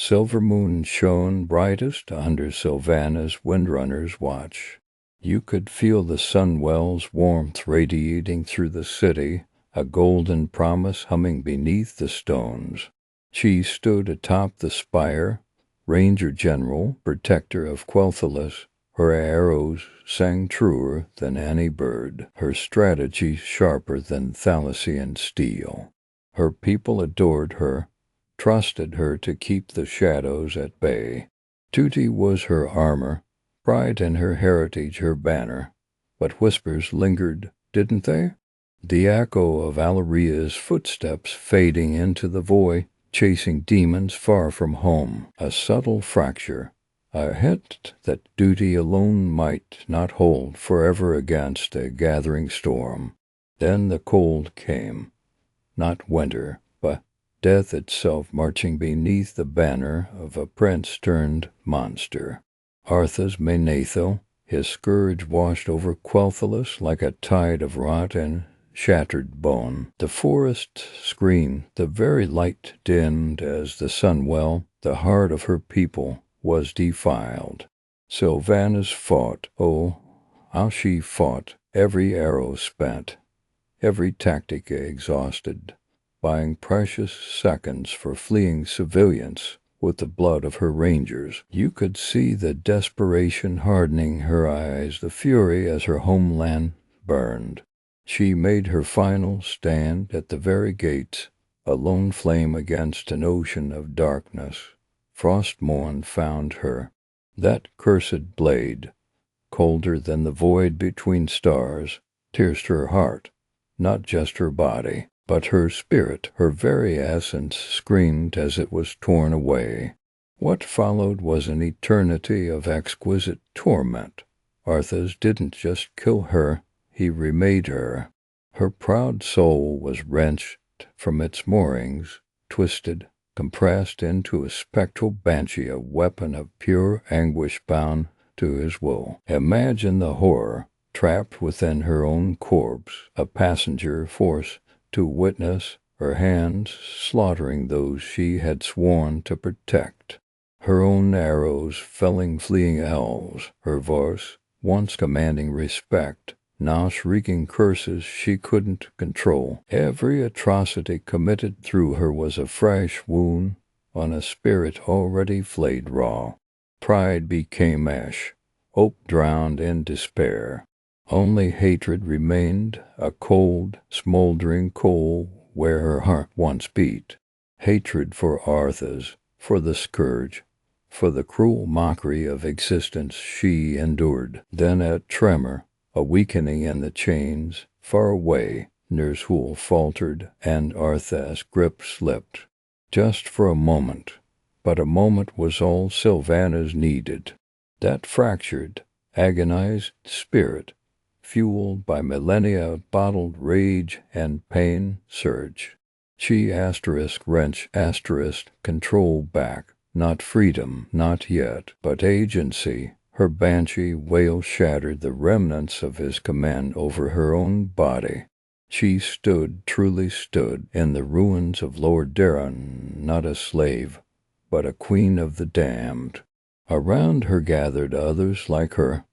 Silvermoon shone brightest under Sylvanas Windrunner's watch. You could feel the sunwell's warmth radiating through the city, a golden promise humming beneath the stones. She stood atop the spire, Ranger-General, protector of Quel'Thalas. Her arrows sang truer than any bird, her strategy sharper than Thalassian steel. Her people adored her, trusted her to keep the shadows at bay. Duty was her armor, pride in her heritage her banner. But whispers lingered, didn't they? The echo of Alaria's footsteps fading into the void, chasing demons far from home, a subtle fracture, a hint that duty alone might not hold forever against a gathering storm. Then the cold came, not winter, but death itself marching beneath the banner of a prince-turned-monster. Arthas Menethil, his scourge washed over Quel'Thalas like a tide of rot and shattered bone. The forest screamed, the very light dimmed as the sunwell, the heart of her people was defiled. Sylvanas fought, oh, how she fought, every arrow spent, every tactic exhausted, buying precious seconds for fleeing civilians with the blood of her rangers. You could see the desperation hardening her eyes, the fury as her homeland burned. She made her final stand at the very gates, a lone flame against an ocean of darkness. Frostmourne found her. That cursed blade, colder than the void between stars, pierced her heart, not just her body, but her spirit. Her very essence screamed as it was torn away. What followed was an eternity of exquisite torment. Arthas didn't just kill her, he remade her. Her proud soul was wrenched from its moorings, twisted, compressed into a spectral banshee, a weapon of pure anguish bound to his will. Imagine the horror, trapped within her own corpse, a passenger forced to witness her hands slaughtering those she had sworn to protect. Her own arrows felling fleeing elves, her voice, once commanding respect, now shrieking curses she couldn't control. Every atrocity committed through her was a fresh wound on a spirit already flayed raw. Pride became ash, hope drowned in despair. Only hatred remained, a cold, smoldering coal where her heart once beat. Hatred for Arthas, for the scourge, for the cruel mockery of existence she endured. Then a tremor, a weakening in the chains, far away, Ner'zhul faltered, and Arthas' grip slipped. Just for a moment, but a moment was all Sylvanas needed. That fractured, agonized spirit, fueled by millennia of bottled rage and pain, surged. She wrench control back, not freedom, not yet, but agency. Her banshee wail shattered the remnants of his command over her own body. She stood, truly stood, in the ruins of Lord Darren, not a slave, but a queen of the damned. Around her gathered others like her,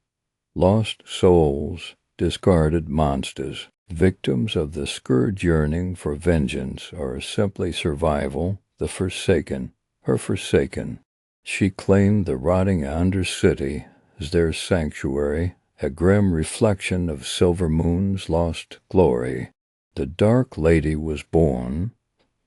lost souls, discarded monsters, victims of the scourge yearning for vengeance or simply survival, the forsaken, her forsaken. She claimed the rotting Undercity as their sanctuary, a grim reflection of Silvermoon's lost glory. The Dark Lady was born.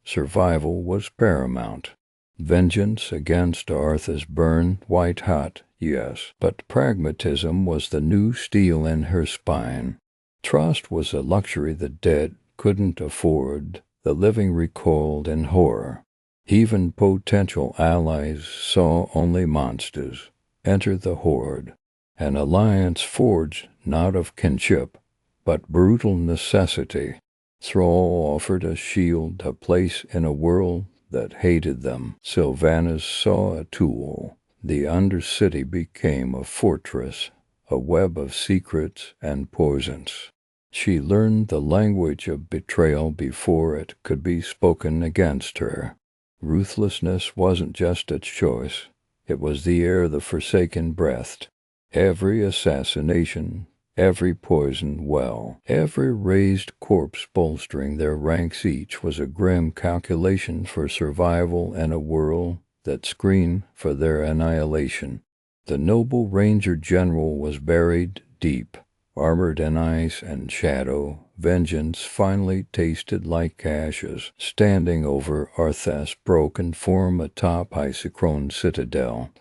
Survival was paramount. Vengeance against Arthas burned white-hot, yes, but pragmatism was the new steel in her spine. Trust was a luxury the dead couldn't afford. The living recoiled in horror. Even potential allies saw only monsters. Enter the Horde, an alliance forged not of kinship, but brutal necessity. Thrall offered a shield, a place in a world that hated them. Sylvanas saw a tool. The Undercity became a fortress, a web of secrets and poisons. She learned the language of betrayal before it could be spoken against her. Ruthlessness wasn't just a choice, it was the air the Forsaken breathed. Every assassination, every poisoned well, every raised corpse bolstering their ranks each was a grim calculation for survival in a world that screamed for their annihilation. The noble Ranger-General was buried deep, armored in ice and shadow. Vengeance finally tasted like ashes, standing over Arthas' broken form atop Isocrone's citadel.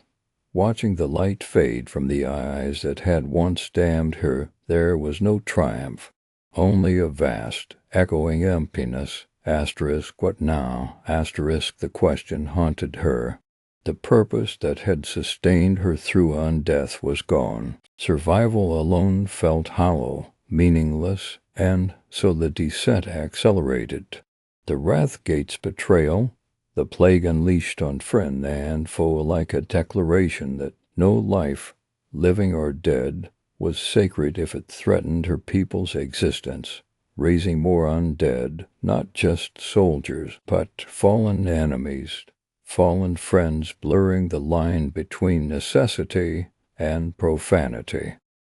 Watching the light fade from the eyes that had once damned her, there was no triumph, only a vast, echoing emptiness. What now? The question haunted her. The purpose that had sustained her through undeath was gone. Survival alone felt hollow, meaningless, and so the descent accelerated. The Wrathgate's betrayal, the plague unleashed on friend and foe like a declaration that no life, living or dead, was sacred if it threatened her people's existence, raising more undead, not just soldiers, but fallen enemies, fallen friends, blurring the line between necessity and profanity.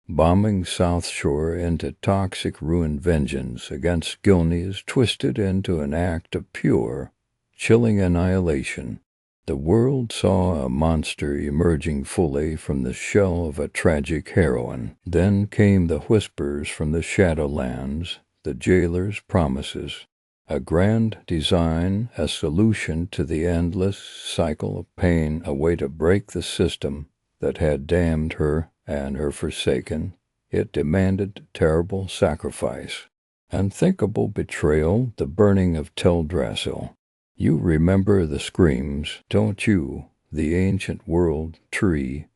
Bombing South Shore into toxic ruin, vengeance against Gilneas twisted into an act of pure, chilling annihilation. The world saw a monster emerging fully from the shell of a tragic heroine. Then came the whispers from the Shadowlands, the jailer's promises. A grand design, a solution to the endless cycle of pain, a way to break the system that had damned her and her Forsaken. It demanded terrible sacrifice, unthinkable betrayal, the burning of Teldrassil. You remember the screams, don't you? The ancient world tree,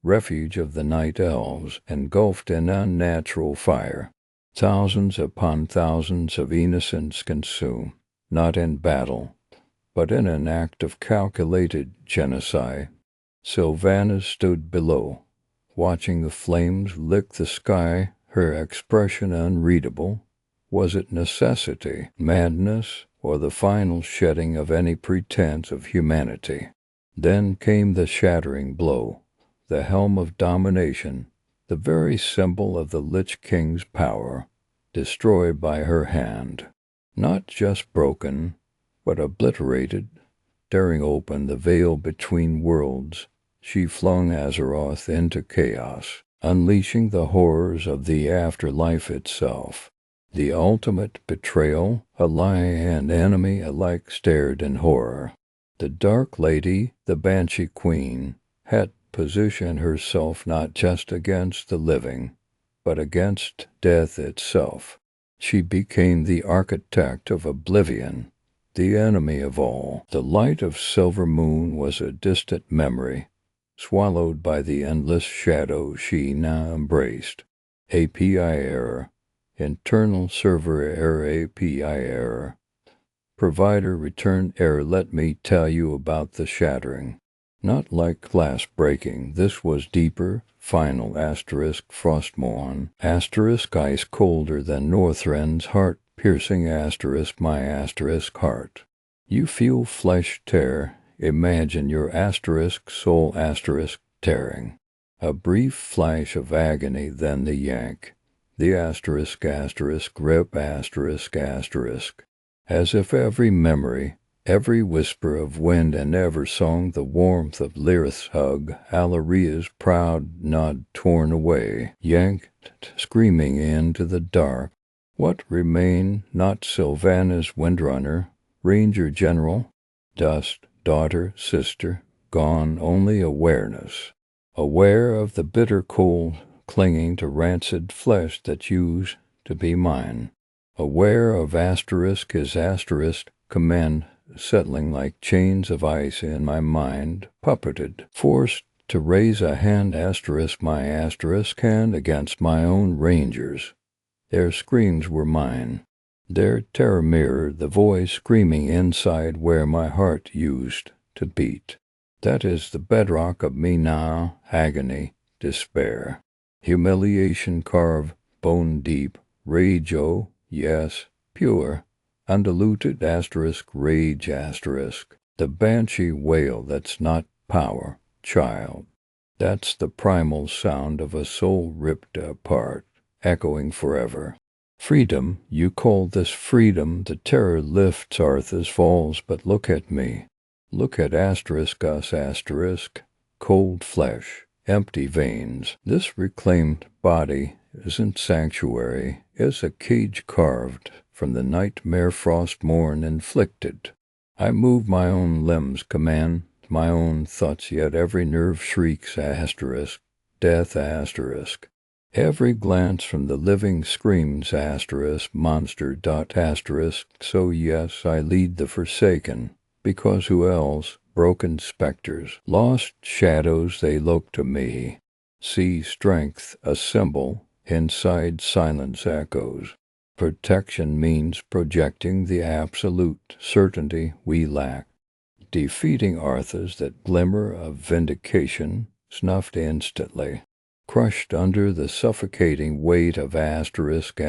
refuge of the night elves, engulfed in unnatural fire. Thousands upon thousands of innocents consumed, not in battle, but in an act of calculated genocide. Sylvanas stood below, watching the flames lick the sky, her expression unreadable. Was it necessity, madness, or the final shedding of any pretense of humanity? Then came the shattering blow, the helm of domination, the very symbol of the Lich King's power, destroyed by her hand. Not just broken, but obliterated. Tearing open the veil between worlds, she flung Azeroth into chaos, unleashing the horrors of the afterlife itself. The ultimate betrayal, ally and enemy alike stared in horror. The Dark Lady, the Banshee Queen, had positioned herself not just against the living, but against death itself. She became the architect of oblivion, the enemy of all. The light of Silvermoon was a distant memory, swallowed by the endless shadow she now embraced. API error. Internal server error. API error. Provider return error. Let me tell you about the shattering. Not like glass breaking, this was deeper, final. Frostmourne. Ice colder than Northrend's heart piercing. My heart. You feel flesh tear. Imagine your soul tearing. A brief flash of agony, then the yank. The rip as if every memory, every whisper of wind and ever song, the warmth of Lyrith's hug, Alaria's proud nod torn away, yanked screaming into the dark. What remained? Not Sylvanas Windrunner, Ranger-General, dust, daughter, sister, gone, only awareness. Aware of the bitter cold clinging to rancid flesh that used to be mine. Aware of his command settling like chains of ice in my mind, puppeted, forced to raise a hand my hand against my own rangers. Their screams were mine. Their terror mirrored the voice screaming inside where my heart used to beat. That is the bedrock of me now, agony, despair. Humiliation carved, bone deep, rage, oh, yes, pure, undiluted rage. The banshee wail that's not power, child. That's the primal sound of a soul ripped apart, echoing forever. Freedom, you call this freedom, the terror lifts Arthas falls, but look at me. Look at us asterisk, cold flesh, empty veins. This reclaimed body isn't sanctuary, is a cage carved from the nightmare frost morn inflicted. I move my own limbs, command my own thoughts, yet every nerve shrieks asterisk, death asterisk. Every glance from the living screams asterisk, monster dot asterisk. So yes, I lead the forsaken, because who else? Broken specters, lost shadows, they look to me. See strength, a symbol, inside silence echoes. Protection means projecting the absolute certainty we lack. Defeating Arthas, that glimmer of vindication, snuffed instantly. Crushed under the suffocating weight of asterisk,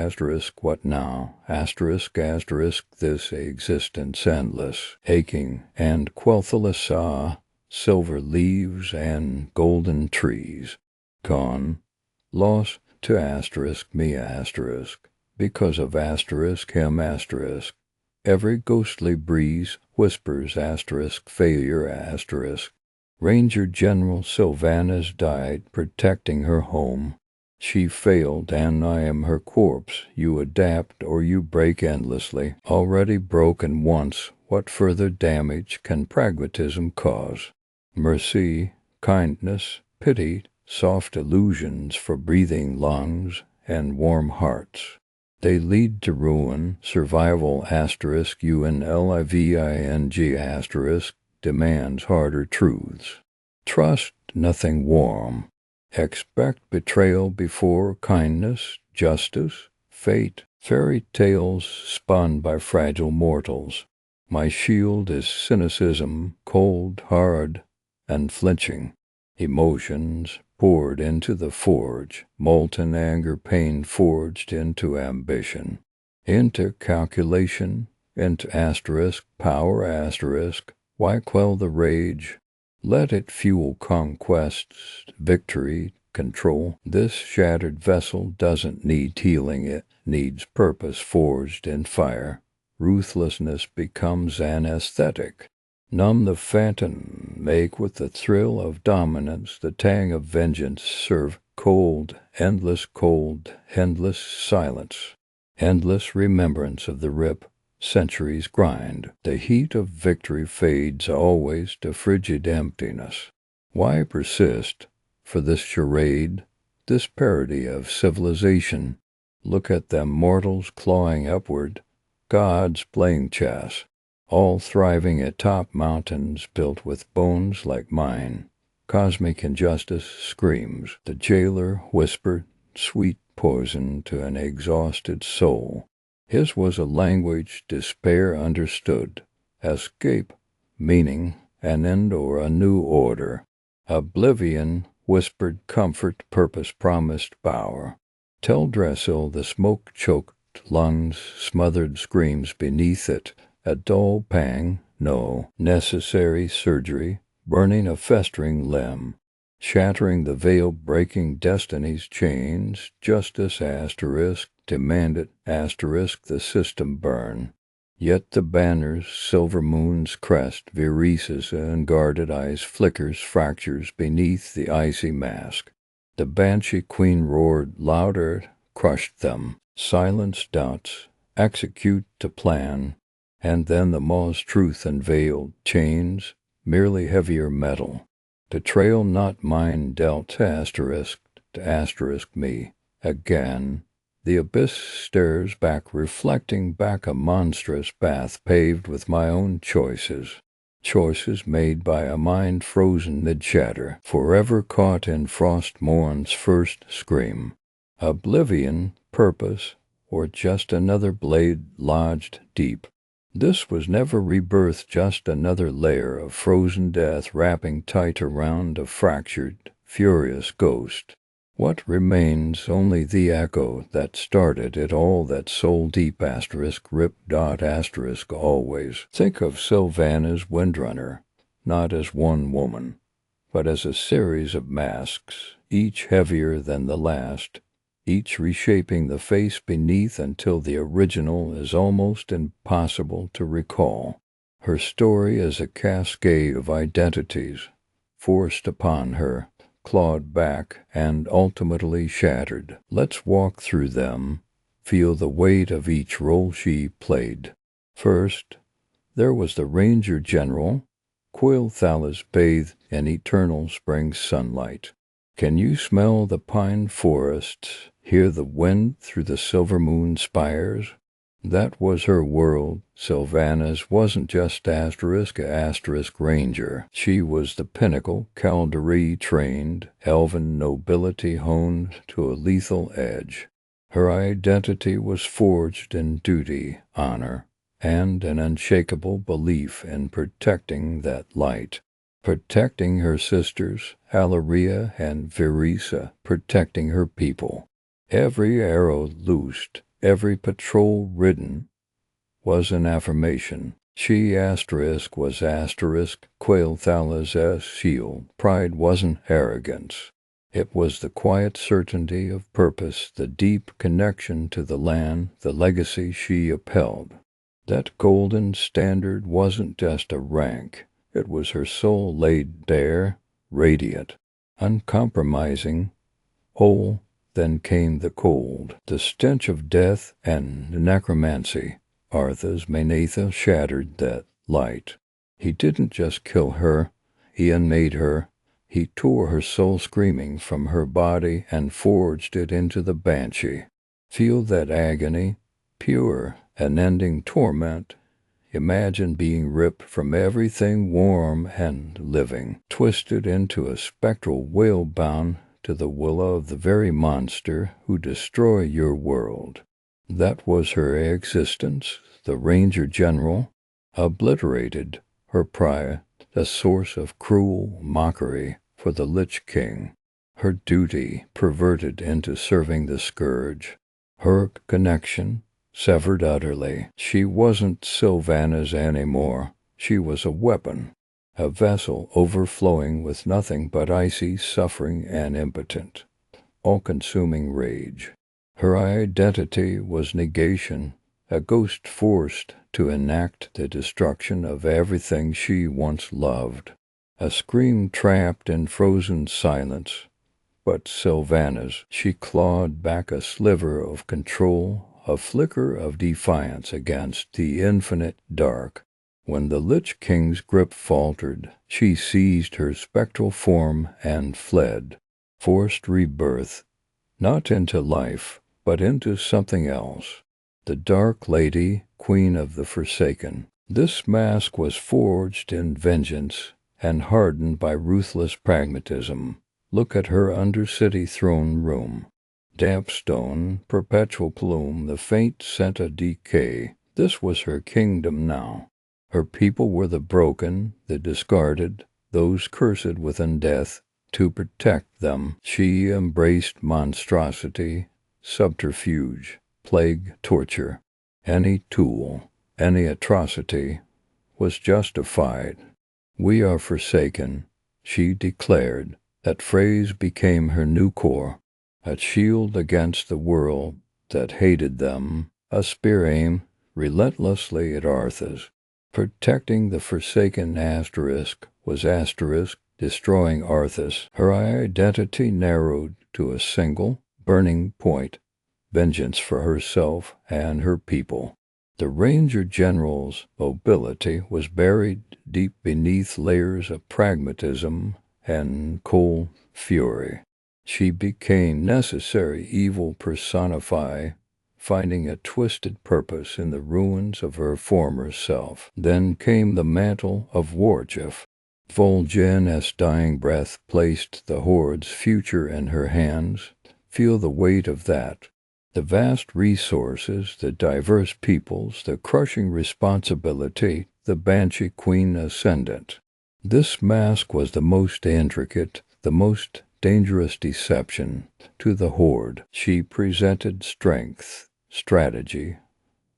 what now? Asterisk, this existence endless, aching, and Quel'Thalas saw silver leaves and golden trees. Gone, lost to asterisk, me asterisk, because of asterisk, him asterisk. Every ghostly breeze whispers asterisk, failure asterisk. Ranger-General Sylvanas died protecting her home. She failed, and I am her corpse. You adapt or you break endlessly. Already broken once, what further damage can pragmatism cause? Mercy, kindness, pity, soft illusions for breathing lungs and warm hearts. They lead to ruin, survival asterisk, unliving asterisk, demands harder truths. Trust nothing warm. Expect betrayal before kindness, justice, fate. Fairy tales spun by fragile mortals. My shield is cynicism, cold, hard, and flinching. Emotions poured into the forge, molten anger, pain forged into ambition, into calculation, into asterisk, power asterisk. Why quell the rage? Let it fuel conquests, victory, control. This shattered vessel doesn't need healing, it needs purpose forged in fire. Ruthlessness becomes an aesthetic. Numb the phantom, make with the thrill of dominance, the tang of vengeance, serve cold, endless silence, endless remembrance of the rip. Centuries grind. The heat of victory fades always to frigid emptiness. Why persist for this charade, this parody of civilization? Look at them mortals clawing upward, gods playing chess, all thriving atop mountains built with bones like mine. Cosmic injustice screams. The jailer whispered sweet poison to an exhausted soul. His was a language despair understood. Escape, meaning, an end or a new order. Oblivion whispered comfort, purpose promised power. Teldrassil, the smoke-choked lungs, smothered screams beneath it. A dull pang, no, necessary surgery, burning a festering limb. Shattering the veil, breaking destiny's chains. Justice asterisk, demanded asterisk, the system burn. Yet the banner's Silvermoon's crest, Viresis and guarded eyes flickers, fractures beneath the icy mask. The Banshee Queen roared louder, crushed them. Silence doubts, execute to plan. And then the Maw's truth unveiled, chains, merely heavier metal. Betrayal not mine dealt asterisk to asterisk me. Again, the abyss stares back, reflecting back a monstrous path paved with my own choices. Choices made by a mind frozen mid-shatter, forever caught in frost morn's first scream. Oblivion, purpose, or just another blade lodged deep. This was never rebirth, just another layer of frozen death wrapping tight around a fractured, furious ghost. What remains? Only the echo that started it all, that soul deep *rip. Always think of Sylvanas Windrunner, not as one woman, but as a series of masks, each heavier than the last, each reshaping the face beneath until the original is almost impossible to recall. Her story is a cascade of identities, forced upon her, clawed back, and ultimately shattered. Let's walk through them, feel the weight of each role she played. First, there was the Ranger-General. Quel'Thalas bathed in eternal spring sunlight. Can you smell the pine forests, hear the wind through the Silvermoon spires? That was her world. Sylvanas wasn't just Ranger. She was the pinnacle, cavalry trained, elven nobility honed to a lethal edge. Her identity was forged in duty, honor, and an unshakable belief in protecting that light. Protecting her sisters, Alaria and Virisa, protecting her people. Every arrow loosed, every patrol ridden, was an affirmation. She was Quel'Thalas' shield. Pride wasn't arrogance. It was the quiet certainty of purpose, the deep connection to the land, the legacy she upheld. That golden standard wasn't just a rank. It was her soul laid bare, radiant, uncompromising, whole. Then came the cold, the stench of death and necromancy. Arthas Menatha shattered that light. He didn't just kill her, he unmade her. He tore her soul screaming from her body and forged it into the Banshee. Feel that agony, pure, unending torment. Imagine being ripped from everything warm and living, twisted into a spectral whale bound to the will of the very monster who destroy your world. That was her existence, the Ranger-General, obliterated, her pride, a source of cruel mockery for the Lich King, her duty perverted into serving the scourge, her connection severed utterly. She wasn't Sylvanas anymore. She was a weapon, a vessel overflowing with nothing but icy suffering and impotent, all-consuming rage. Her identity was negation, a ghost forced to enact the destruction of everything she once loved, a scream trapped in frozen silence. But Sylvanas, she clawed back a sliver of control, a flicker of defiance against the infinite dark. When the Lich King's grip faltered, she seized her spectral form and fled, forced rebirth, not into life, but into something else. The Dark Lady, Queen of the Forsaken. This mask was forged in vengeance and hardened by ruthless pragmatism. Look at her Undercity throne room. Damp stone, perpetual plume, the faint scent of decay. This was her kingdom now. Her people were the broken, the discarded, those cursed with undeath. To protect them, she embraced monstrosity, subterfuge, plague, torture. Any tool, any atrocity was justified. We are forsaken, she declared. That phrase became her new core, a shield against the world that hated them, a spear aim relentlessly at Arthas. Protecting the Forsaken was destroying Arthas. Her identity narrowed to a single, burning point, vengeance for herself and her people. The Ranger-General's nobility was buried deep beneath layers of pragmatism and cold fury. She became necessary evil personified, finding a twisted purpose in the ruins of her former self. Then came the mantle of Warchief. Vol'jin's dying breath placed the Horde's future in her hands. Feel the weight of that. The vast resources, the diverse peoples, the crushing responsibility, the Banshee Queen ascendant. This mask was the most intricate, the most dangerous deception to the Horde. She presented strength, strategy,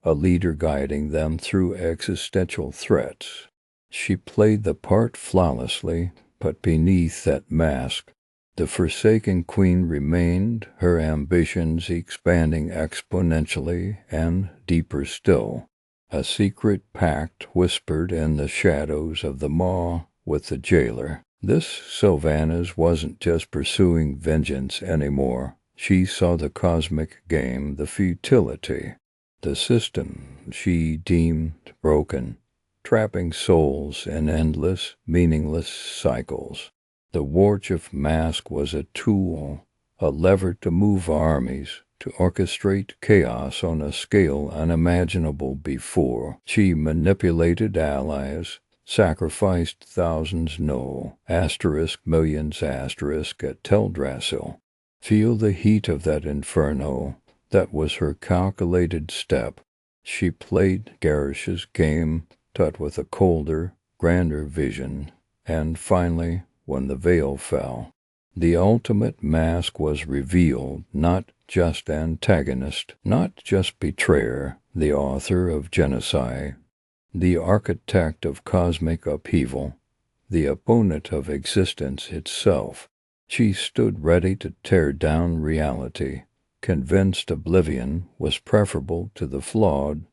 a leader guiding them through existential threats. She played the part flawlessly, but beneath that mask, the Forsaken Queen remained, her ambitions expanding exponentially and deeper still. A secret pact whispered in the shadows of the maw with the jailer. This Sylvanas wasn't just pursuing vengeance anymore. She saw the cosmic game, the futility, the system she deemed broken, trapping souls in endless, meaningless cycles. The Warchief mask was a tool, a lever to move armies, to orchestrate chaos on a scale unimaginable before. She manipulated allies, sacrificed thousands, millions, at Teldrassil. Feel the heat of that inferno. That was her calculated step. She played Garish's game, but with a colder, grander vision. And finally, when the veil fell, the ultimate mask was revealed, not just antagonist, not just betrayer, the author of genocide, the architect of cosmic upheaval, the opponent of existence itself. She stood ready to tear down reality, convinced oblivion was preferable to the flawed,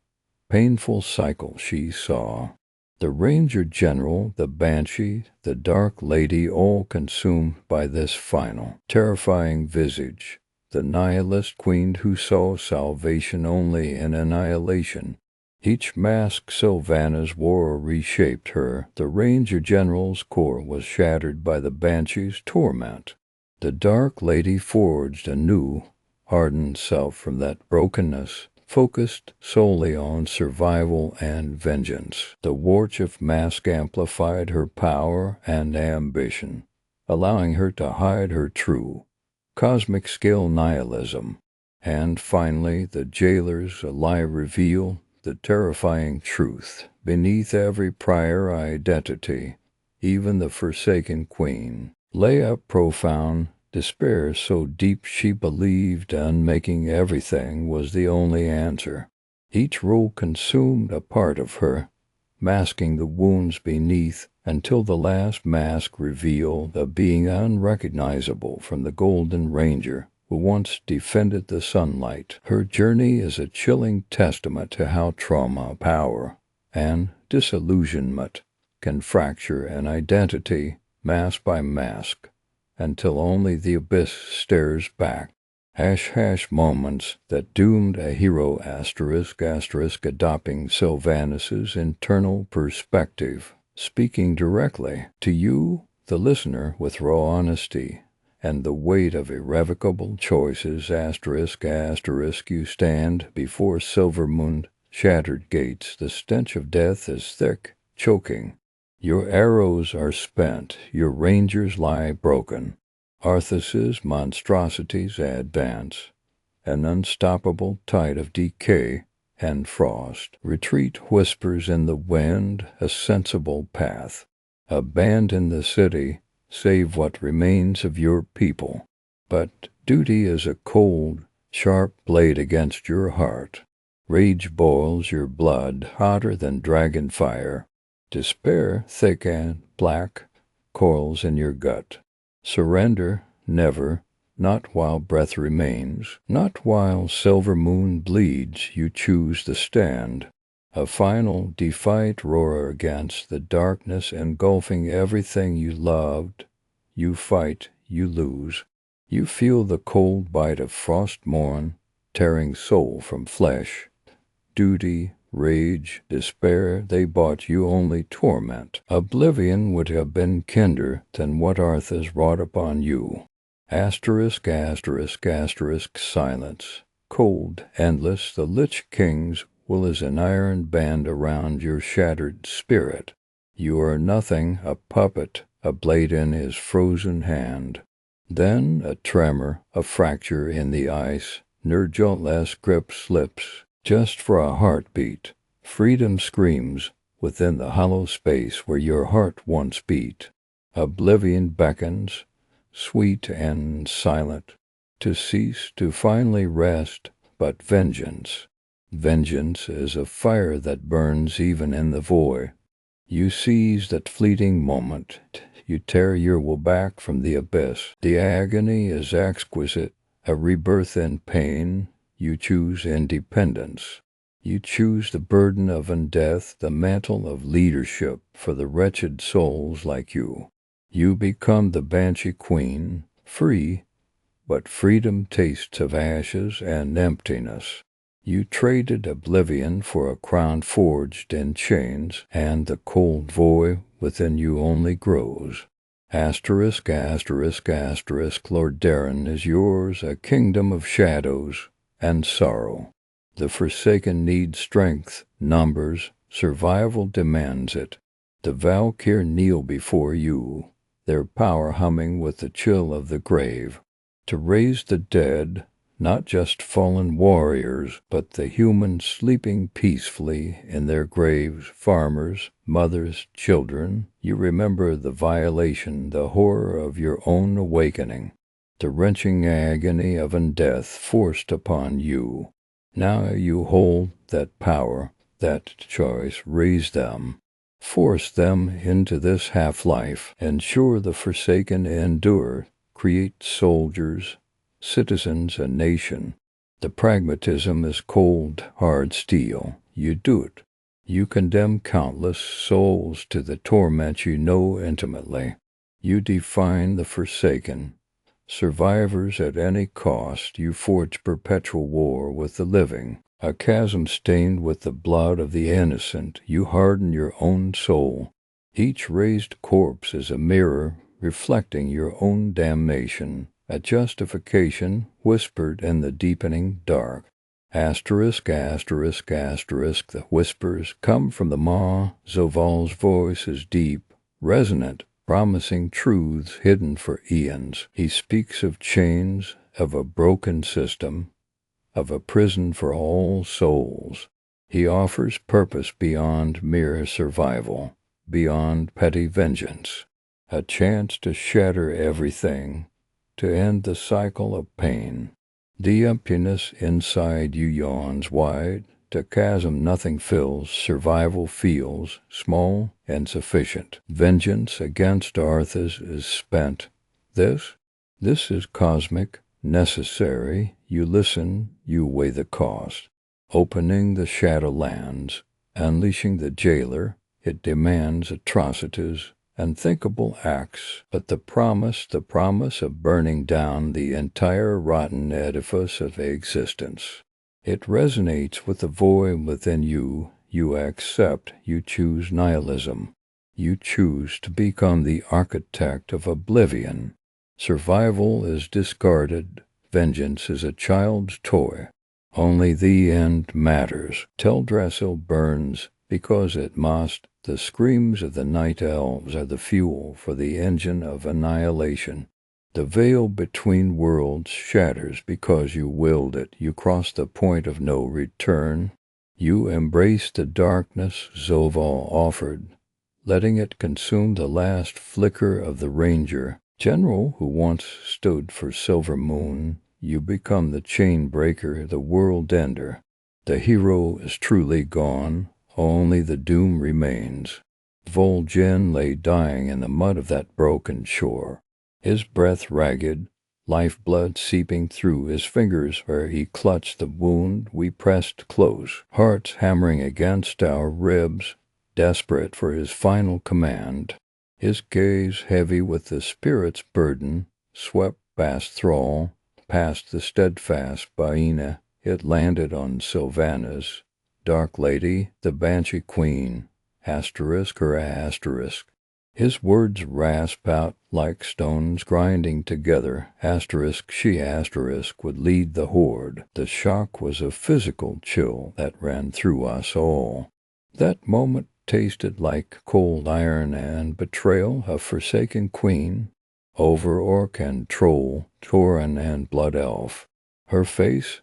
painful cycle she saw. The Ranger-General, the Banshee, the Dark Lady, all consumed by this final, terrifying visage. The nihilist queen who saw salvation only in annihilation. Each mask Sylvanas wore reshaped her. The Ranger-General's core was shattered by the Banshee's torment. The Dark Lady forged a new, hardened self from that brokenness, focused solely on survival and vengeance. The Warchief mask amplified her power and ambition, allowing her to hide her true, cosmic-scale nihilism. And finally, the jailer's lie revealed the terrifying truth. Beneath every prior identity, even the Forsaken Queen, lay a profound despair so deep she believed unmaking everything was the only answer. Each role consumed a part of her, masking the wounds beneath until the last mask revealed a being unrecognizable from the Golden Ranger who once defended the sunlight. Her journey is a chilling testament to how trauma, power, and disillusionment can fracture an identity mask by mask, until only the abyss stares back. Moments that doomed a hero *** adopting Sylvanas's internal perspective, speaking directly to you, the listener, with raw honesty and the weight of irrevocable choices ***. You stand before Silvermoon shattered gates. The stench of death is thick, choking. Your arrows are spent, your rangers lie broken. Arthas's monstrosities advance, an unstoppable tide of decay and frost. Retreat whispers in the wind, a sensible path. Abandon the city, save what remains of your people. But duty is a cold, sharp blade against your heart. Rage boils your blood hotter than dragon fire. Despair, thick and black, coils in your gut. Surrender, never, not while breath remains, not while Silvermoon bleeds. You choose to stand. A final defiant roar against the darkness engulfing everything you loved. You fight, you lose. You feel the cold bite of frost morn, tearing soul from flesh. Duty, rage, despair, they bought you only torment. Oblivion would have been kinder than what Arthas wrought upon you. Silence. Cold, endless, the Lich King's will is an iron band around your shattered spirit. You are nothing, a puppet, a blade in his frozen hand. Then a tremor, a fracture in the ice. Ner'Jotla's grip slips, just for a heartbeat. Freedom screams within the hollow space where your heart once beat. Oblivion beckons. sweet and silent, to cease, to finally rest, but vengeance. Vengeance is a fire that burns even in the void. You seize that fleeting moment, you tear your will back from the abyss. The agony is exquisite, a rebirth in pain. You choose independence. You choose the burden of undeath, the mantle of leadership for the wretched souls like you. You become the Banshee Queen, free, but freedom tastes of ashes and emptiness. You traded oblivion for a crown forged in chains, and the cold void within you only grows. Asterisk, asterisk, asterisk, Lord Darren is yours, a kingdom of shadows and sorrow. The Forsaken need strength, numbers, survival demands it. The Valkyr kneel before you, their power humming with the chill of the grave. To raise the dead, not just fallen warriors, but the humans sleeping peacefully in their graves, farmers, mothers, children. You remember the violation, the horror of your own awakening, the wrenching agony of undeath forced upon you. Now you hold that power, that choice. Raise them. Force them into this half-life. Ensure the Forsaken endure. Create soldiers, citizens, a nation. The pragmatism is cold, hard steel. You do it. You condemn countless souls to the torment you know intimately. You define the Forsaken. Survivors at any cost, you forge perpetual war with the living. A chasm stained with the blood of the innocent, you harden your own soul. Each raised corpse is a mirror reflecting your own damnation, a justification whispered in the deepening dark. Asterisk, asterisk, asterisk, the whispers come from the Maw. Zoval's voice is deep, resonant, promising truths hidden for eons. He speaks of chains, of a broken system, of a prison for all souls. He offers purpose beyond mere survival, beyond petty vengeance. A chance to shatter everything, to end the cycle of pain. The emptiness inside you yawns wide, the chasm nothing fills, survival feels small and sufficient. Vengeance against Arthas is spent. This is cosmic, necessary. You listen, you weigh the cost. Opening the Shadowlands, unleashing the jailer, it demands atrocities, unthinkable acts, but the promise of burning down the entire rotten edifice of existence. It resonates with the void within you. You accept, you choose nihilism. You choose to become the architect of oblivion. Survival is discarded. Vengeance is a child's toy. Only the end matters. Teldrassil burns because it must. The screams of the night elves are the fuel for the engine of annihilation. The veil between worlds shatters because you willed it. You cross the point of no return. You embrace the darkness Zoval offered, letting it consume the last flicker of the Ranger-General who once stood for Silvermoon. You become the chain breaker, the world ender. The hero is truly gone. Only the doom remains. Vol'jin lay dying in the mud of that broken shore, his breath ragged, lifeblood seeping through his fingers where he clutched the wound. We pressed close, hearts hammering against our ribs, desperate for his final command. His gaze, heavy with the spirit's burden, swept past Thrall, past the steadfast Baina. It landed on Sylvanas, Dark Lady, the Banshee Queen, asterisk or asterisk. His words rasp out like stones grinding together, asterisk she asterisk would lead the Horde. The shock was a physical chill that ran through us all. That moment tasted like cold iron and betrayal. A Forsaken Queen, over orc and troll, tauren and blood elf. Her face,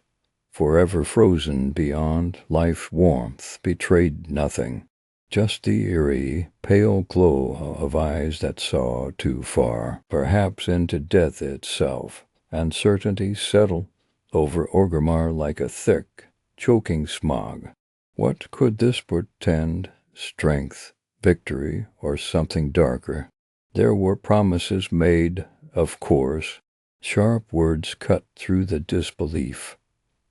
forever frozen beyond life's warmth, betrayed nothing. just the eerie, pale glow of eyes that saw too far, perhaps into death itself. Uncertainty settled over Orgrimmar like a thick, choking smog. What could this portend? Strength, victory, or something darker? There were promises made, of course. Sharp words cut through the disbelief.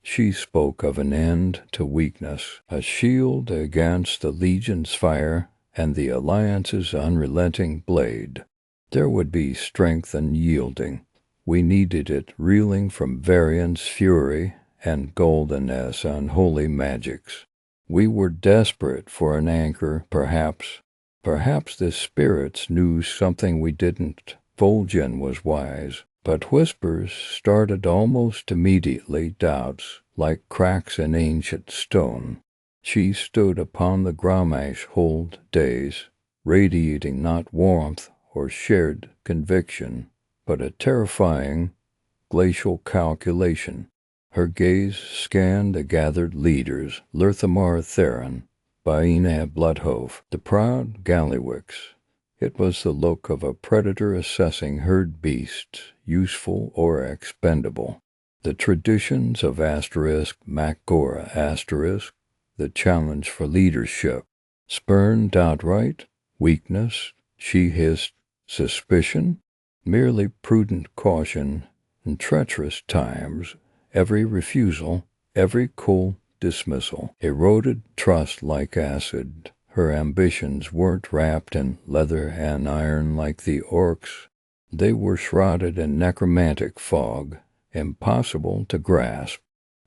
She spoke of an end to weakness, a shield against the Legion's fire and the Alliance's unrelenting blade. There would be strength in yielding. We needed it, reeling from Varian's fury and Golden's unholy magics. We were desperate for an anchor, perhaps. Perhaps the spirits knew something we didn't. Vol'jin was wise. But whispers started almost immediately, doubts, like cracks in ancient stone. She stood upon the Grommash hold days, radiating not warmth or shared conviction, but a terrifying, glacial calculation. Her gaze scanned the gathered leaders, Lurthamar Theron, Baina Bloodhove, the proud Gallywix. It was the look of a predator assessing herd beasts, useful or expendable. The traditions of *Mak'gora*, the challenge for leadership. Spurned outright? Weakness? She hissed. Suspicion? Merely prudent caution. In treacherous times, every refusal, every cold dismissal, eroded trust like acid. Her ambitions weren't wrapped in leather and iron like the orcs. They were shrouded in necromantic fog, impossible to grasp.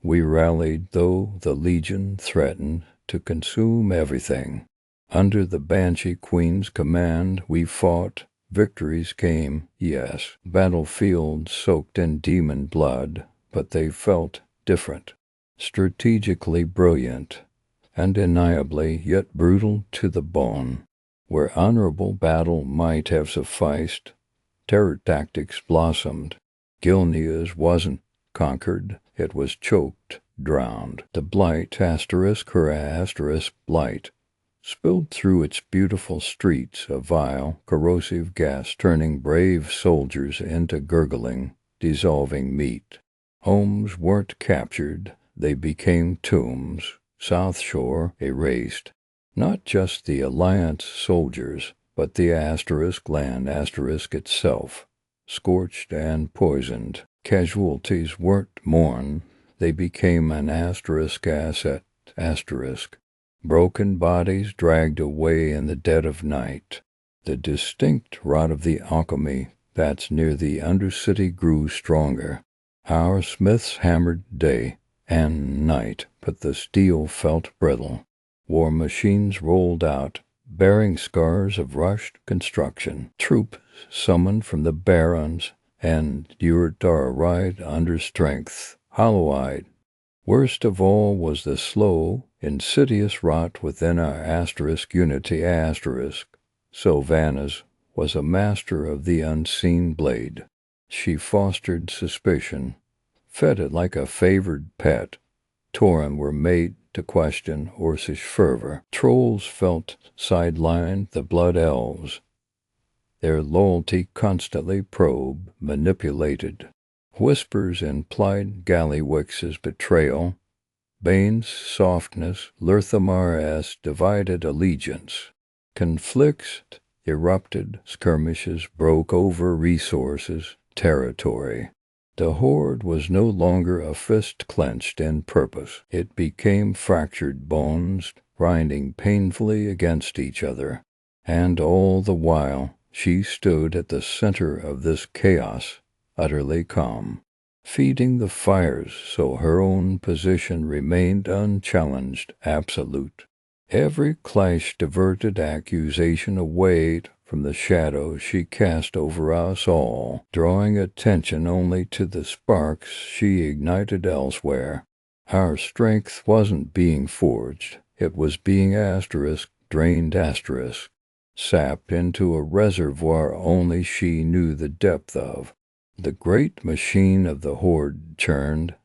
We rallied, though the Legion threatened to consume everything. Under the Banshee Queen's command, we fought. Victories came, yes, battlefields soaked in demon blood, but they felt different, strategically brilliant, undeniably yet brutal to the bone. Where honorable battle might have sufficed, terror tactics blossomed. Gilnea's wasn't conquered, it was choked, drowned. The blight, her blight, spilled through its beautiful streets, a vile, corrosive gas turning brave soldiers into gurgling, dissolving meat. Homes weren't captured, they became tombs. South Shore erased. Not just the Alliance soldiers, but the land itself, scorched and poisoned. Casualties weren't mourned, they became an asset. Broken bodies dragged away in the dead of night. The distinct rot of the alchemy that's near the Undercity grew stronger. Our smiths hammered day and night, but the steel felt brittle. War machines rolled out, bearing scars of rushed construction. Troops summoned from the barons endured our ride under strength, hollow-eyed. Worst of all was the slow, insidious rot within our unity. Sylvanas was a master of the unseen blade. She fostered suspicion, fed it like a favored pet. Tauren were made to question Orcish fervor. Trolls felt sidelined the blood elves. Their loyalty constantly probed, manipulated. Whispers implied Gallywix's betrayal. Bane's softness, Lurthamar's divided allegiance. Conflicts erupted, skirmishes broke over resources, territory. The Horde was no longer a fist clenched in purpose. It became fractured bones, grinding painfully against each other. And all the while, she stood at the center of this chaos, utterly calm, feeding the fires so her own position remained unchallenged, absolute. Every clash diverted accusation away from the shadow she cast over us all, drawing attention only to the sparks she ignited elsewhere. Our strength wasn't being forged, it was being drained, sapped into a reservoir only she knew the depth of. The great machine of the Horde churned,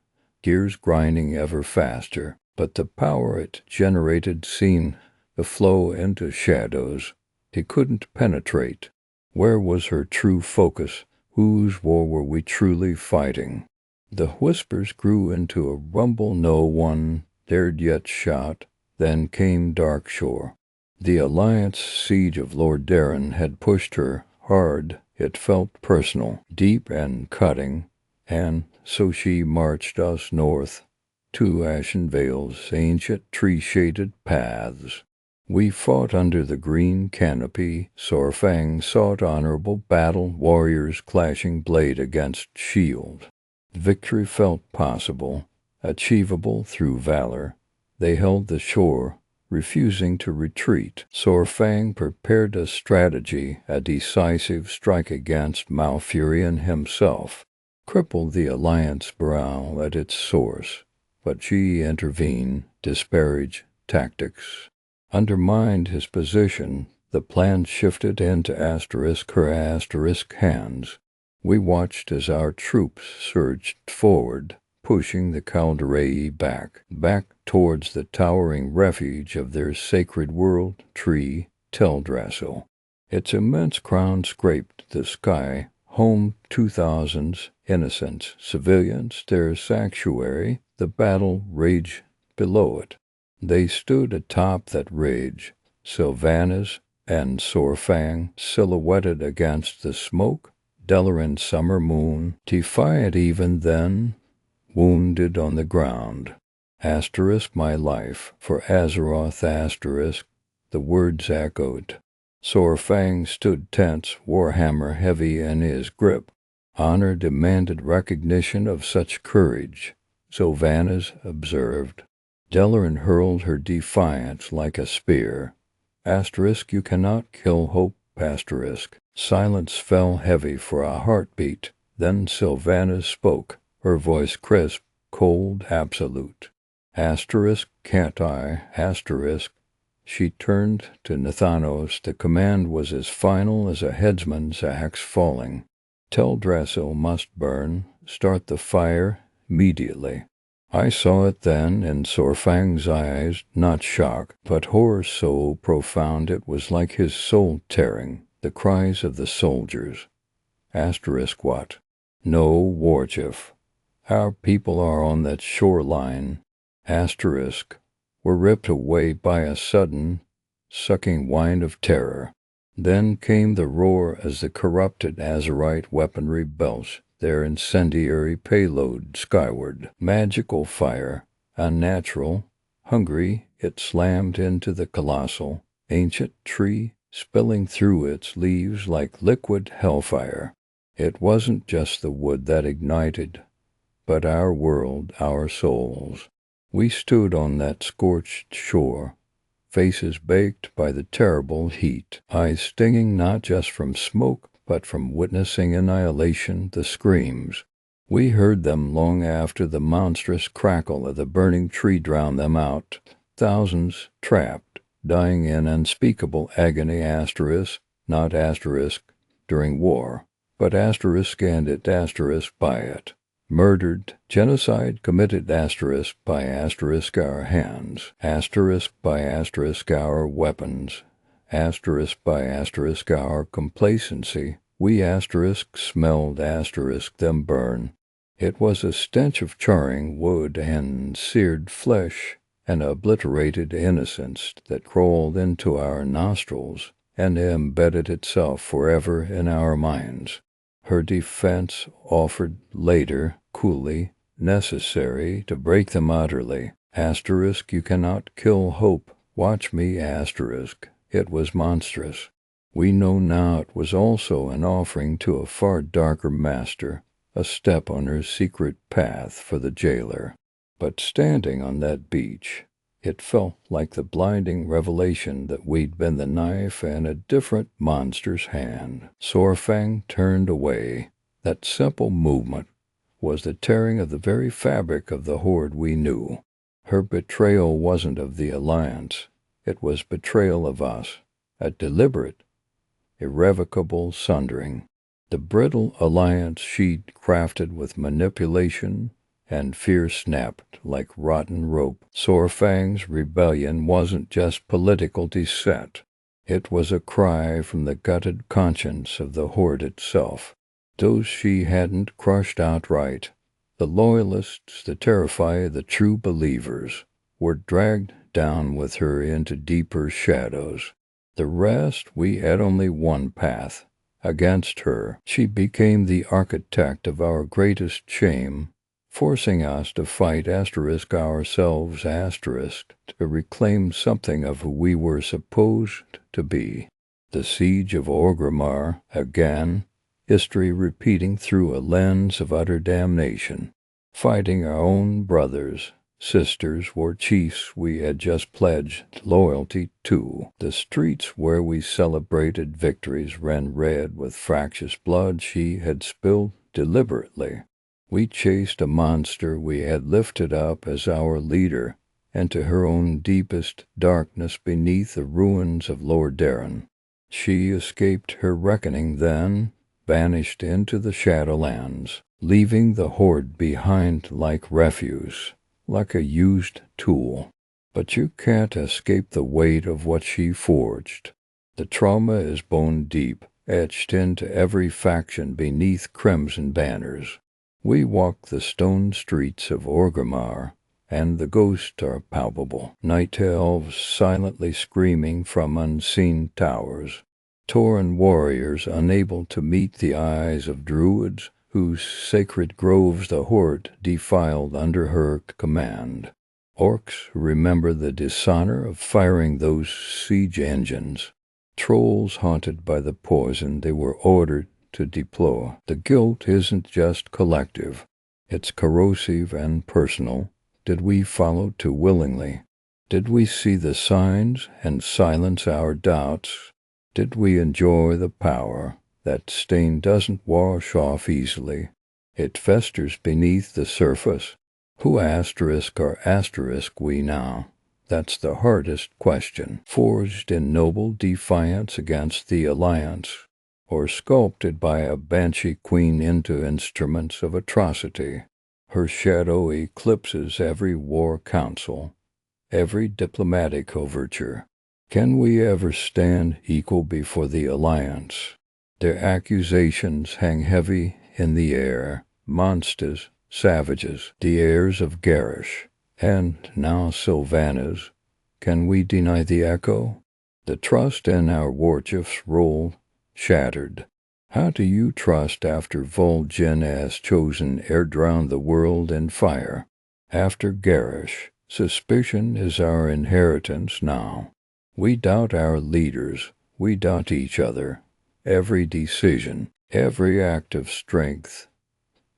gears grinding ever faster, but the power it generated seemed the flow into shadows he couldn't penetrate. Where was her true focus? Whose war were we truly fighting? The whispers grew into a rumble no one dared yet shout. Then came Darkshore. The Alliance siege of Lord Darren had pushed her hard. It felt personal, deep and cutting, and so she marched us north to Ashen Vale's ancient tree-shaded paths. We fought under the green canopy. Saurfang sought honorable battle, warriors clashing blade against shield. Victory felt possible, achievable through valor. They held the shore, refusing to retreat. Saurfang prepared a strategy, a decisive strike against Malfurion himself, crippled the Alliance brow at its source. But she intervened, disparaged tactics, undermined his position. The plan shifted into her hands. We watched as our troops surged forward, pushing the Calderae back towards the towering refuge of their sacred world tree, Teldrassil. Its immense crown scraped the sky, home to thousands, innocents, civilians, their sanctuary. The battle raged below it. They stood atop that rage, Sylvanas and Saurfang silhouetted against the smoke. Delaran's summer moon, defiant even then, wounded on the ground. My life for Azeroth, the words echoed. Saurfang stood tense, warhammer heavy in his grip. Honor demanded recognition of such courage. Sylvanas observed. Delaran hurled her defiance like a spear. You cannot kill hope, Silence fell heavy for a heartbeat. Then Sylvanas spoke, her voice crisp, cold, absolute. Can't I, She turned to Nathanos. The command was as final as a headsman's axe falling. Teldrassil must burn. Start the fire immediately. I saw it then in Saurfang's eyes, not shock, but horror so profound it was like his soul tearing. The cries of the soldiers. What? No, Warchief. Our people are on that shoreline. Were ripped away by a sudden, sucking wind of terror. Then came the roar as the corrupted Azerite weaponry belched their incendiary payload skyward. Magical fire, unnatural, hungry, it slammed into the colossal, ancient tree, spilling through its leaves like liquid hellfire. It wasn't just the wood that ignited, but our world, our souls. We stood on that scorched shore, faces baked by the terrible heat, eyes stinging not just from smoke, but from witnessing annihilation. The screams. We heard them long after the monstrous crackle of the burning tree drowned them out. Thousands trapped, dying in unspeakable agony. Not during war, but and it by it. Murdered, genocide committed by our hands, by our weapons, by our complacency. We smelled them burn. It was a stench of charring wood and seared flesh and obliterated innocence that crawled into our nostrils and embedded itself forever in our minds. Her defense offered later, coolly, necessary to break them utterly. You cannot kill hope. Watch me, It was monstrous. We know now it was also an offering to a far darker master, a step on her secret path for the jailer. But standing on that beach, it felt like the blinding revelation that we'd been the knife in a different monster's hand. Saurfang turned away. That simple movement was the tearing of the very fabric of the Horde we knew. Her betrayal wasn't of the Alliance. It was betrayal of us, a deliberate, irrevocable sundering. The brittle alliance she'd crafted with manipulation and fear snapped like rotten rope. Sorfang's rebellion wasn't just political dissent. It was a cry from the gutted conscience of the Horde itself. Those she hadn't crushed outright, the loyalists, the terrified, the true believers, were dragged down with her into deeper shadows. The rest, we had only one path. Against her, she became the architect of our greatest shame, forcing us to fight ourselves to reclaim something of who we were supposed to be. The siege of Orgrimmar, again, history repeating through a lens of utter damnation, fighting our own brothers, sisters, Warchiefs we had just pledged loyalty to. The streets where we celebrated victories ran red with fractious blood she had spilled deliberately. We chased a monster we had lifted up as our leader into her own deepest darkness beneath the ruins of Lordaeron. She escaped her reckoning then, vanished into the Shadowlands, leaving the Horde behind like refuse, like a used tool. But you can't escape the weight of what she forged. The trauma is bone deep, etched into every faction beneath crimson banners. We walk the stone streets of Orgrimmar, and the ghosts are palpable. Night elves silently screaming from unseen towers. Tauren warriors unable to meet the eyes of druids whose sacred groves the Horde defiled under her command. Orcs who remember the dishonor of firing those siege engines. Trolls haunted by the poison they were ordered to deploy. The guilt isn't just collective. It's corrosive and personal. Did we follow too willingly? Did we see the signs and silence our doubts? Did we enjoy the power? That stain doesn't wash off easily. It festers beneath the surface. Who are we now? That's the hardest question. Forged in noble defiance against the Alliance, or sculpted by a Banshee Queen into instruments of atrocity. Her shadow eclipses every war council, every diplomatic overture. Can we ever stand equal before the Alliance? Their accusations hang heavy in the air. Monsters, savages, the heirs of Garrosh, and now Sylvanas. Can we deny the echo? The trust in our Warchief's role shattered. How do you trust after Vol'jin has chosen heir drown the world in fire? After Garrosh, suspicion is our inheritance now. We doubt our leaders, we doubt each other. Every decision, every act of strength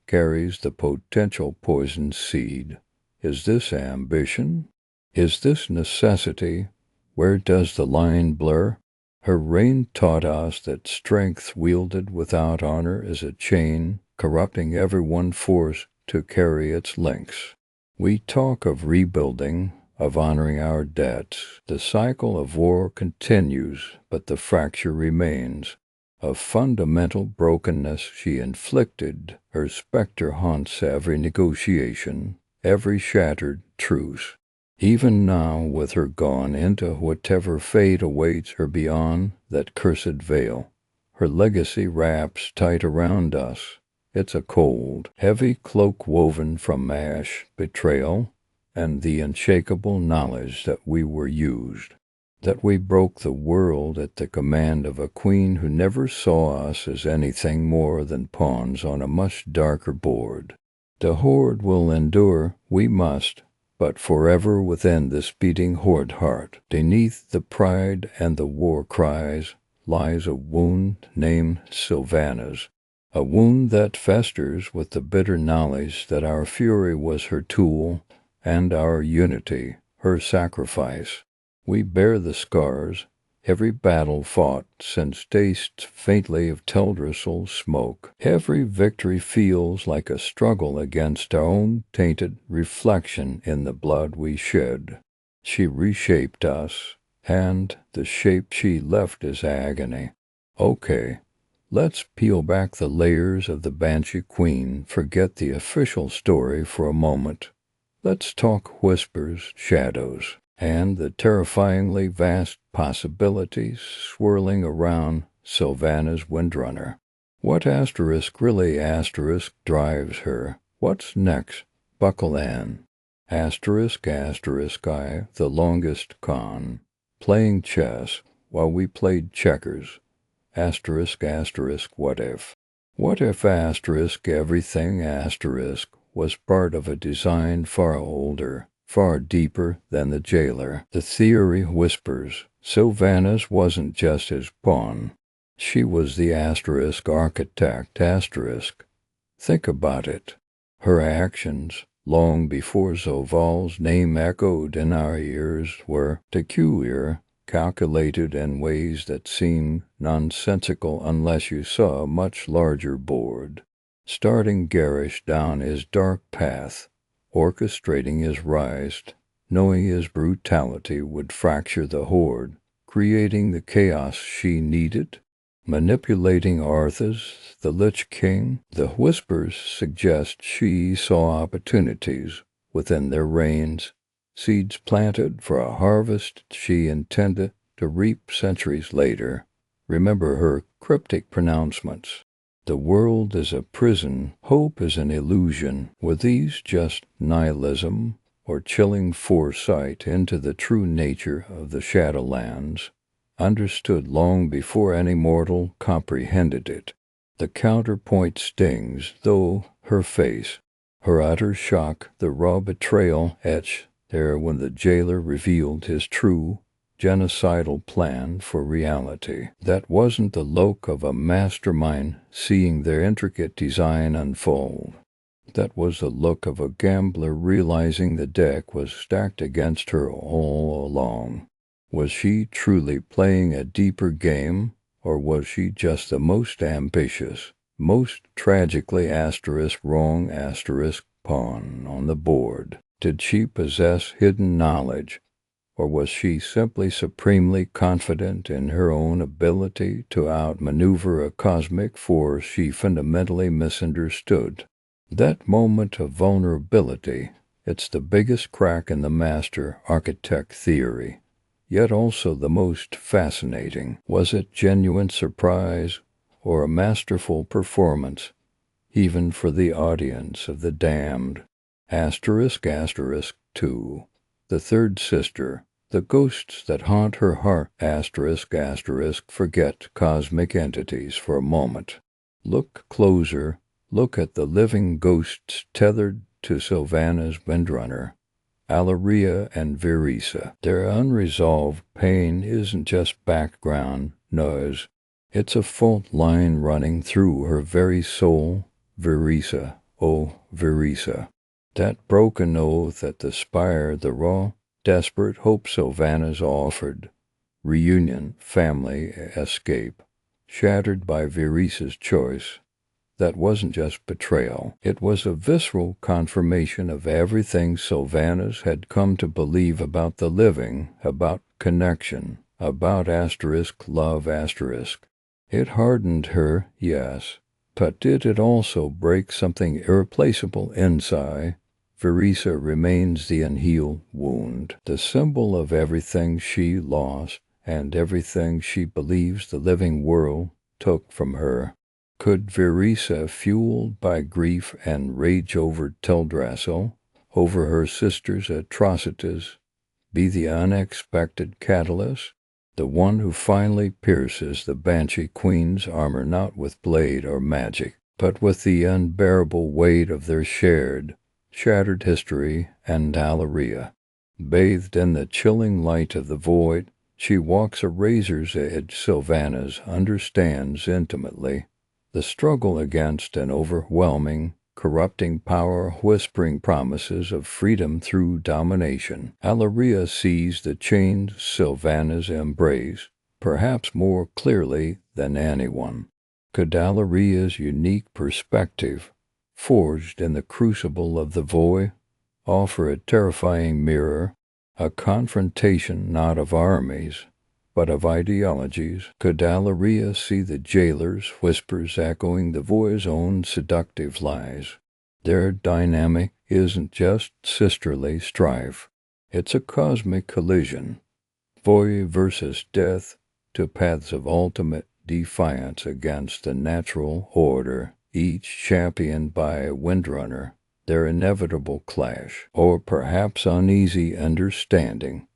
carries the potential poison seed. Is this ambition? Is this necessity? Where does the line blur? Her reign taught us that strength wielded without honor is a chain, corrupting everyone forced to carry its links. We talk of rebuilding, of honoring our debts. The cycle of war continues, but the fracture remains. Of fundamental brokenness she inflicted, her specter haunts every negotiation, every shattered truce. Even now, with her gone into whatever fate awaits her beyond that cursed veil, her legacy wraps tight around us. It's a cold, heavy cloak woven from ash, betrayal, and the unshakable knowledge that we were used, that we broke the world at the command of a queen who never saw us as anything more than pawns on a much darker board. The Horde will endure, we must, but forever within this beating Horde heart, beneath the pride and the war cries, lies a wound named Sylvanas, a wound that festers with the bitter knowledge that our fury was her tool and our unity her sacrifice. We bear the scars, every battle fought since tastes faintly of Teldrassil smoke. Every victory feels like a struggle against our own tainted reflection in the blood we shed. She reshaped us, and the shape she left is agony. Okay, Let's peel back the layers of the Banshee Queen, forget the official story for a moment. Let's talk whispers, shadows, and the terrifyingly vast possibilities swirling around Sylvanas Windrunner. What really drives her? What's next? Buckle in. I, the longest con. Playing chess while we played checkers. What if? What if everything was part of a design far older, far deeper than the jailer? The theory whispers Sylvanas wasn't just his pawn. She was the architect. Think about it. Her actions, long before Zoval's name echoed in our ears, were peculiar, calculated in ways that seemed nonsensical unless you saw a much larger board. Starting Garish down his dark path, orchestrating his rise, knowing his brutality would fracture the Horde, creating the chaos she needed, manipulating Arthas, the Lich King. The whispers suggest she saw opportunities within their reigns, seeds planted for a harvest she intended to reap centuries later. Remember her cryptic pronouncements. The world is a prison, hope is an illusion. Were these just nihilism or chilling foresight into the true nature of the Shadowlands, understood long before any mortal comprehended it? The counterpoint stings, though her face, her utter shock, the raw betrayal etched there when the jailer revealed his true, genocidal plan for reality. That wasn't the look of a mastermind seeing their intricate design unfold. That was the look of a gambler realizing the deck was stacked against her all along. Was she truly playing a deeper game, or was she just the most ambitious, most tragically wrong pawn on the board? Did she possess hidden knowledge, or was she simply supremely confident in her own ability to outmaneuver a cosmic force she fundamentally misunderstood? That moment of vulnerability, it's the biggest crack in the master architect theory, yet also the most fascinating. Was it genuine surprise or a masterful performance, even for the audience of the damned? **2. The third sister, the ghosts that haunt her heart. Forget cosmic entities for a moment. Look closer. Look at the living ghosts tethered to Sylvanas Windrunner, Alleria and Virisa. Their unresolved pain isn't just background noise. It's a fault line running through her very soul. Virisa, oh Virisa. That broken oath at the spire, the raw, desperate hope Sylvanas offered. Reunion, family, escape. Shattered by Virisa's choice. That wasn't just betrayal. It was a visceral confirmation of everything Sylvanas had come to believe about the living, about connection, about love. It hardened her, yes, but did it also break something irreplaceable inside? Virisa remains the unhealed wound, the symbol of everything she lost and everything she believes the living world took from her. Could Virisa, fueled by grief and rage over Teldrassil, over her sister's atrocities, be the unexpected catalyst, the one who finally pierces the Banshee Queen's armor not with blade or magic, but with the unbearable weight of their shattered history? And Alleria, bathed in the chilling light of the void, she walks a razor's edge. Sylvanas understands intimately the struggle against an overwhelming, corrupting power whispering promises of freedom through domination. Alleria sees the chains Sylvanas embrace, perhaps more clearly than anyone. Could Alleria's unique perspective, forged in the crucible of the void, offer a terrifying mirror, a confrontation not of armies, but of ideologies. Could Alaria see the jailer's whispers echoing the voice's own seductive lies? Their dynamic isn't just sisterly strife. It's a cosmic collision. Void versus death, two paths of ultimate defiance against the natural order, each championed by a Windrunner. Their inevitable clash, or perhaps uneasy understanding,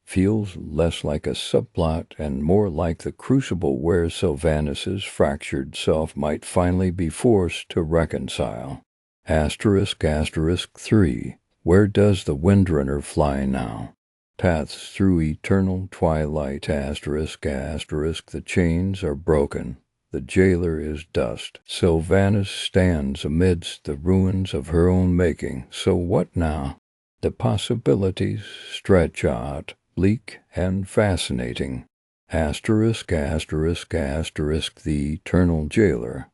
feels less like a subplot and more like the crucible where Sylvanas's fractured self might finally be forced to reconcile. **3. Where does the Windrunner fly now? Paths through eternal twilight. The chains are broken. The jailer is dust. Sylvanas stands amidst the ruins of her own making. So what now? The possibilities stretch out, bleak and fascinating. ****, the eternal jailer.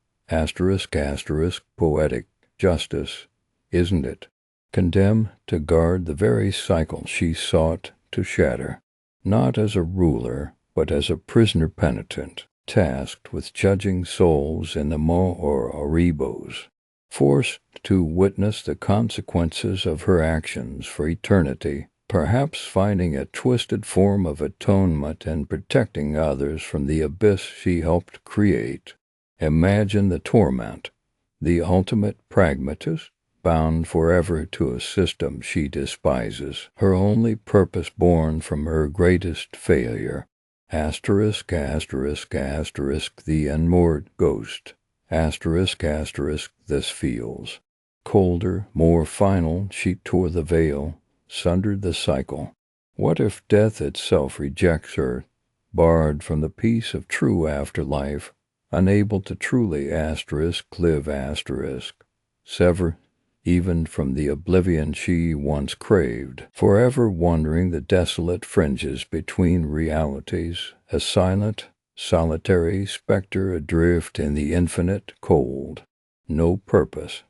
Poetic justice, isn't it? Condemned to guard the very cycle she sought to shatter, not as a ruler, but as a prisoner penitent, tasked with judging souls in the Mo or Oribos, forced to witness the consequences of her actions for eternity, perhaps finding a twisted form of atonement and protecting others from the abyss she helped create. Imagine the torment, the ultimate pragmatist, bound forever to a system she despises, her only purpose born from her greatest failure. ***, the unmoored ghost. This feels colder, more final. She tore the veil, sundered the cycle. What if death itself rejects her, barred from the peace of true afterlife, unable to truly live, sever even from the oblivion she once craved, forever wandering the desolate fringes between realities, a silent, solitary specter adrift in the infinite cold. No purpose,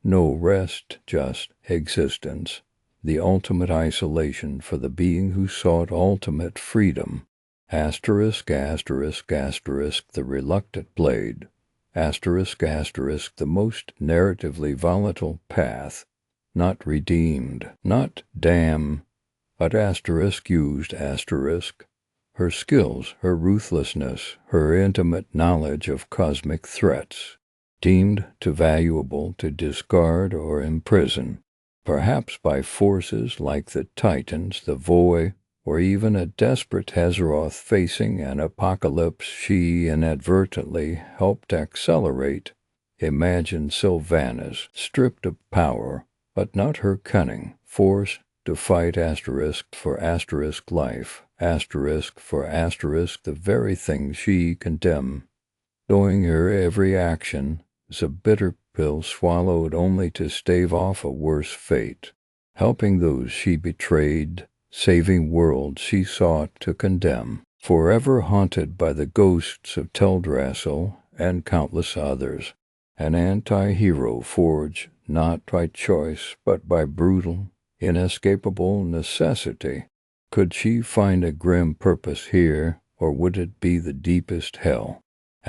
no rest, just existence, the ultimate isolation for the being who sought ultimate freedom. ***, the reluctant blade. ***, the most narratively volatile path, not redeemed, not damned, but used. Her skills, her ruthlessness, her intimate knowledge of cosmic threats, deemed too valuable to discard or imprison, perhaps by forces like the Titans, the Void, or even a desperate Azeroth facing an apocalypse she inadvertently helped accelerate. Imagine Sylvanas, stripped of power, but not her cunning, forced to fight for life, for the very thing she condemned. Knowing her every action is a bitter pill swallowed only to stave off a worse fate, helping those she betrayed, saving worlds she sought to condemn, forever haunted by the ghosts of Teldrassil and countless others. An anti-hero forged not by choice but by brutal, inescapable necessity. Could she find a grim purpose here, or would it be the deepest hell? ***,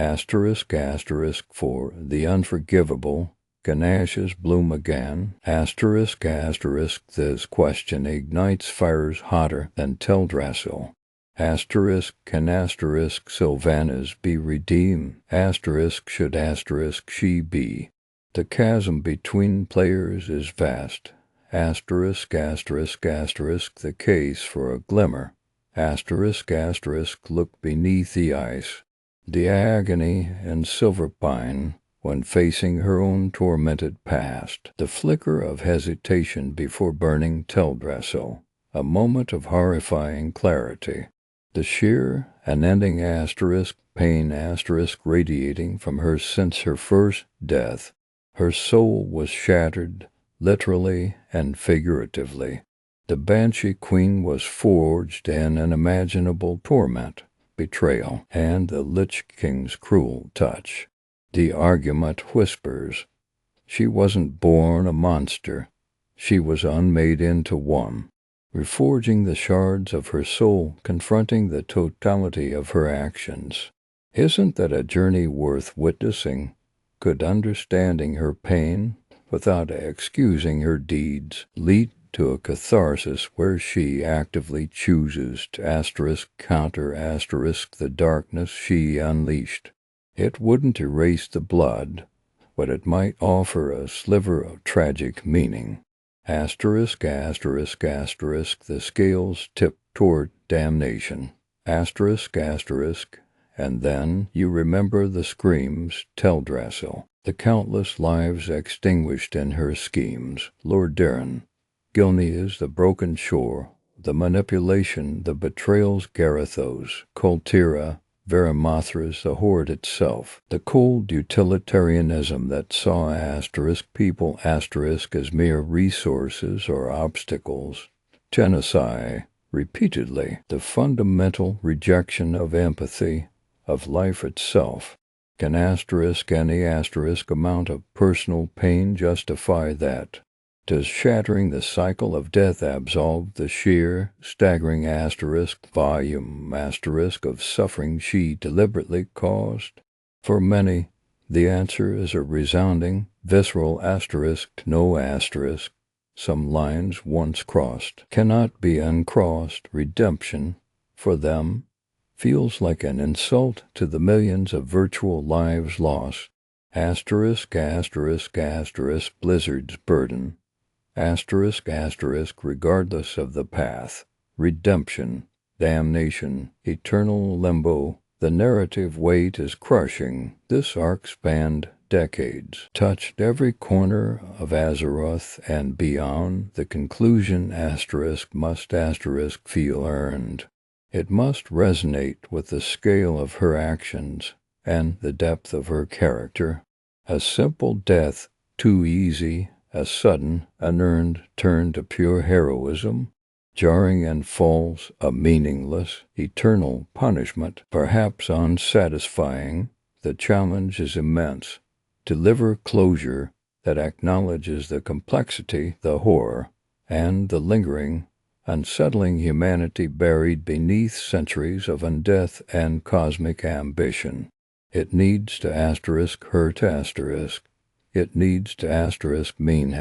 for the unforgivable, Ganash's bloom again. ***, this question ignites fires hotter than Teldrassil. Can Sylvanas be redeemed? Should she be? The chasm between players is vast. The case for a glimmer. Look beneath the ice. The agony in Silverpine when facing her own tormented past. The flicker of hesitation before burning Teldrassil. A moment of horrifying clarity. The sheer, unending pain radiating from her since her first death. Her soul was shattered, literally and figuratively. The Banshee Queen was forged in unimaginable torment, betrayal, and the Lich King's cruel touch. The argument whispers, she wasn't born a monster, she was unmade into one. reforging the shards of her soul, confronting the totality of her actions. Isn't that a journey worth witnessing? Could understanding her pain, without excusing her deeds, lead to a catharsis where she actively chooses to counter the darkness she unleashed? It wouldn't erase the blood, but it might offer a sliver of tragic meaning. The scales tip toward damnation. And then you remember the screams, Teldrassil, the countless lives extinguished in her schemes, Lord Darren, Gilneas, the broken shore, the manipulation, the betrayals, Garithos, Kultira, Varimathras, the Horde itself, the cold utilitarianism that saw people as mere resources or obstacles, genocide, repeatedly, the fundamental rejection of empathy, of life itself. Can any amount of personal pain justify that? Does shattering the cycle of death absolve the sheer, staggering volume of suffering she deliberately caused? For many, the answer is a resounding, visceral no. Some lines once crossed cannot be uncrossed. Redemption, for them, feels like an insult to the millions of virtual lives lost. Blizzard's burden. Regardless of the path. Redemption, damnation, eternal limbo. The narrative weight is crushing. This arc spanned decades, touched every corner of Azeroth and beyond. The conclusion must feel earned. It must resonate with the scale of her actions and the depth of her character. A simple death, too easy, a sudden, unearned turn to pure heroism, jarring and false, a meaningless, eternal punishment, perhaps unsatisfying. The challenge is immense. Deliver closure that acknowledges the complexity, the horror, and the lingering, unsettling humanity buried beneath centuries of undeath and cosmic ambition. It needs to It needs to mean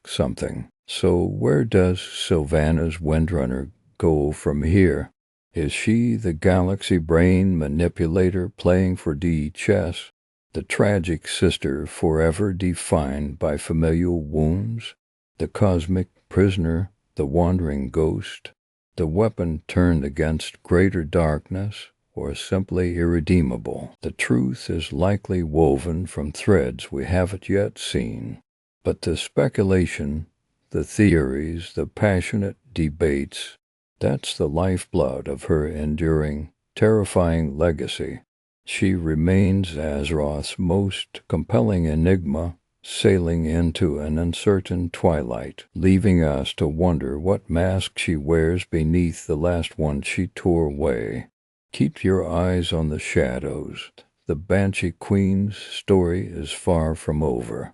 something. So where does Sylvanas Windrunner go from here? Is she the galaxy brain manipulator playing 4D chess, the tragic sister forever defined by familial wounds, the cosmic prisoner, the wandering ghost, the weapon turned against greater darkness, or simply irredeemable? The truth is likely woven from threads we haven't yet seen. But the speculation, the theories, the passionate debates, that's the lifeblood of her enduring, terrifying legacy. She remains Azeroth's most compelling enigma, sailing into an uncertain twilight, leaving us to wonder what mask she wears beneath the last one she tore away. Keep your eyes on the shadows. The Banshee Queen's story is far from over.